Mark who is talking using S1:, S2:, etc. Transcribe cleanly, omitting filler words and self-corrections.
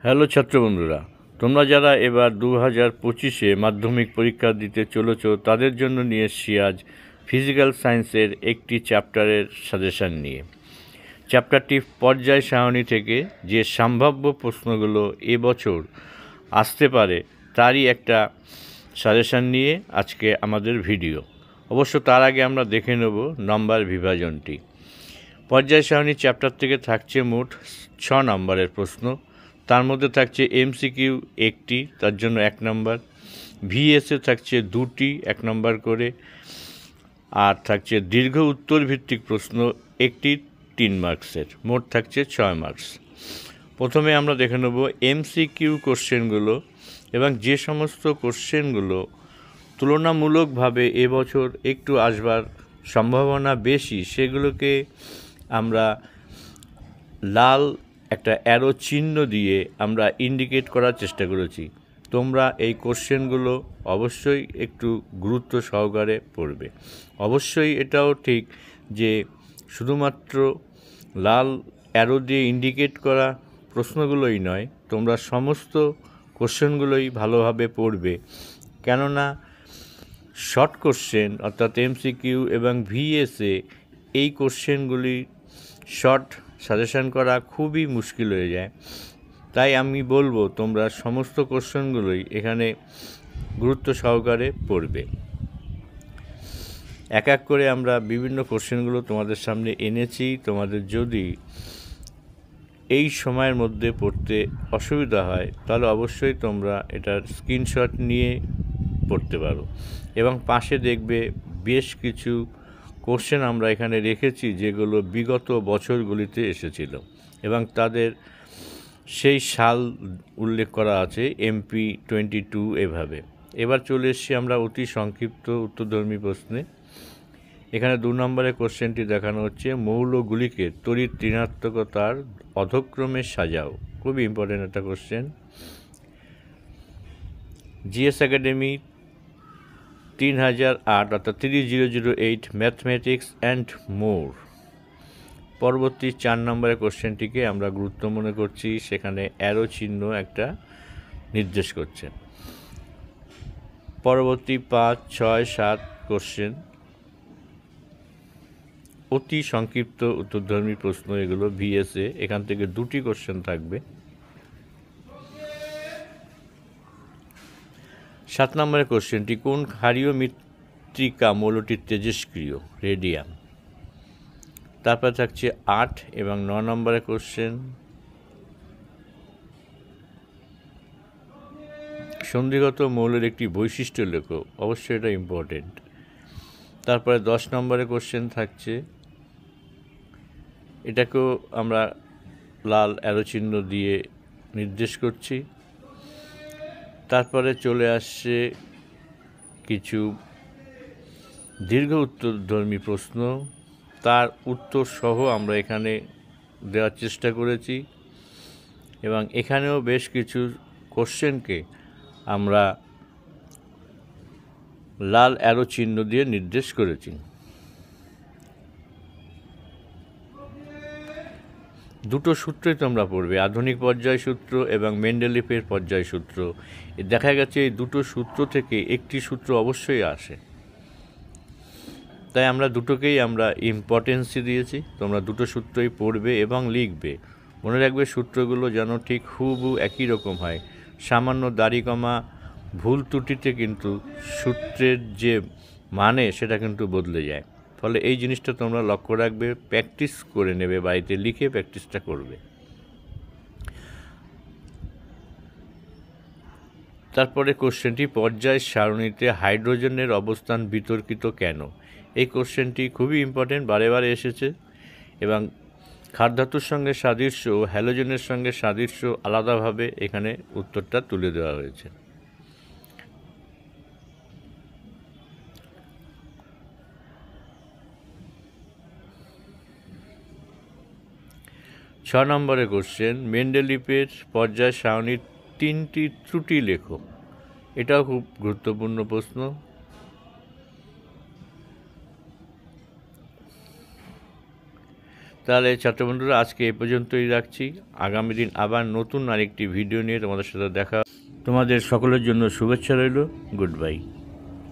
S1: Hello ছাত্র বন্ধুরা, তোমরা যারা এবার 2025-এ মাধ্যমিক পরীক্ষা দিতে চলেছ তাদের জন্য নিয়ে এসেছি আজ ফিজিক্যাল সায়েন্সের একটি চ্যাপ্টারের সাজেশান নিয়ে। চ্যাপ্টারটি পর্যায় সারণী থেকে যে সম্ভাব্য প্রশ্নগুলো এবছর আসতে পারে তারই একটা সাজেশান নিয়ে আজকে আমাদের ভিডিও। অবশ্য তার আগে আমরা দেখে নেব নম্বর বিভাজনটি। পর্যায় সারণী চ্যাপ্টার থেকে থাকছে মোট 6 নম্বরের প্রশ্ন। তার মধ্যে থাকছে এমসিকিউ একটি, তার জন্য 1 নম্বর, ভিএসএ থাকছে 2টি 1 নম্বর করে, আর থাকছে দীর্ঘ উত্তর ভিত্তিক প্রশ্ন একটি 3 মার্কসের, মোট থাকছে 6 মার্কস। প্রথমে আমরা দেখে নেব এমসিকিউ কোশ্চেনগুলো এবং যে সমস্ত কোশ্চেনগুলো তুলনামূলকভাবে এবছর একটু আসবার সম্ভাবনা বেশি সেগুলোকে আমরা লাল একটা অ্যারো চিহ্ন দিয়ে আমরা ইন্ডিকেট করার চেষ্টা করেছি। তোমরা এই কোশ্চেনগুলো অবশ্যই একটু গুরুত্ব সহকারে পড়বে। অবশ্যই এটাও ঠিক যে শুধুমাত্র লাল অ্যারো দিয়ে ইন্ডিকেট করা প্রশ্নগুলোই নয়, তোমরা সমস্ত কোশ্চেনগুলোই ভালোভাবে পড়বে, কেননা শর্ট কোশ্চেন অর্থাৎ এমসিকিউ এবং ভিএসএ এই কোশ্চেনগুলি শর্ট সাজেশান করা খুবই মুশকিল হয়ে যায়। তাই আমি বলবো তোমরা সমস্ত কোশ্চেনগুলোই এখানে গুরুত্ব সহকারে পড়বে। এক এক করে আমরা বিভিন্ন কোশ্চেনগুলো তোমাদের সামনে এনেছি। তোমাদের যদি এই সময়ের মধ্যে পড়তে অসুবিধা হয় তাহলে অবশ্যই তোমরা এটার স্ক্রিনশট নিয়ে পড়তে পারো। এবং পাশে দেখবে বেশ কিছু কোশ্চেন আমরা এখানে রেখেছি যেগুলো বিগত বছরগুলিতে এসেছিল এবং তাদের সেই সাল উল্লেখ করা আছে MP 22 এভাবে। এবার চলে এসেছি আমরা অতি সংক্ষিপ্ত উত্তরধর্মী প্রশ্নে। এখানে 2 নম্বরের কোশ্চেনটি দেখানো হচ্ছে মৌলগুলিকে তড়িৎ ঋণাত্মকতার অধক্রমে সাজাও। খুবই ইম্পর্টেন্ট একটা কোশ্চেন। জিএস একাডেমি 3008 অর্থাৎ 3008 ম্যাথমেটিক্স অ্যান্ড মোর। পরবর্তী 4 নম্বরের কোশ্চেনটিকে আমরা গুরুত্ব মনে করছি, সেখানে অ্যারো চিহ্ন একটা নির্দেশ করছে। পরবর্তী 5, 6, 7 কোশ্চেন অতি সংক্ষিপ্ত উত্তরধর্মী প্রশ্ন, এগুলো ভিএসএ। এখান থেকে 2টি কোশ্চেন থাকবে। 7 নম্বরের কোশ্চেনটি কোন ক্ষারীয় মৃত্তিকা মৌলটি তেজস্ক্রিয়? রেডিয়াম। তারপর থাকছে 8 এবং 9 নম্বরের কোশ্চেন সন্ধিগত মৌলের একটি বৈশিষ্ট্য লেখো। অবশ্যই এটা ইম্পর্টেন্ট। তারপরে 10 নম্বরের কোশ্চেন থাকছে, এটাকেও আমরা লাল অ্যারো চিহ্ন দিয়ে নির্দেশ করছি। তারপরে চলে আসছে কিছু দীর্ঘ উত্তরধর্মী প্রশ্ন, তার উত্তর সহ আমরা এখানে দেওয়ার চেষ্টা করেছি এবং এখানেও বেশ কিছু কোশ্চেনকে আমরা লাল অ্যারো চিহ্ন দিয়ে নির্দেশ করেছি। দুটো সূত্রই তোমরা পড়বে, আধুনিক পর্যায় সূত্র এবং মেন্ডেলিফের পর্যায় সূত্র। দেখা গেছে এই দুটো সূত্র থেকে একটি সূত্র অবশ্যই আসে, তাই আমরা দুটোকেই আমরা ইম্পর্টেন্সই দিয়েছি। তোমরা দুটো সূত্রই পড়বে এবং লিখবে। মনে রাখবে সূত্রগুলো যেন ঠিক হুবহু একই রকম হয়। সামান্য দাড়ি কমা ভুল ত্রুটিতে কিন্তু সূত্রের যে মানে সেটা কিন্তু বদলে যায়। ফলে এই জিনিসটা তোমরা লক্ষ্য রাখবে, প্র্যাকটিস করে নেবে, বাড়িতে লিখে প্র্যাকটিসটা করবে। তারপরে কোশ্চেনটি পর্যায় সারণীতে হাইড্রোজেনের অবস্থান বিতর্কিত কেন? এই কোশ্চেনটি খুবই ইম্পর্টেন্ট, বারে বারে এসেছে এবং ক্ষারধাতুর সঙ্গে সাদৃশ্য ও হ্যালোজেনের সঙ্গে সাদৃশ্য আলাদাভাবে এখানে উত্তরটা তুলে দেওয়া হয়েছে। ছ নম্বরের কোশ্চেন মেন্ডেলিফের পর্যায় সারণীর 3টি ত্রুটি লেখো। এটাও খুব গুরুত্বপূর্ণ প্রশ্ন। তাহলে ছাত্রবন্ধুরা আজকে এ পর্যন্তই রাখছি। আগামী দিন আবার নতুন আরেকটি ভিডিও নিয়ে তোমাদের সাথে দেখা। তোমাদের সকলের জন্য শুভেচ্ছা রইল। Good bye.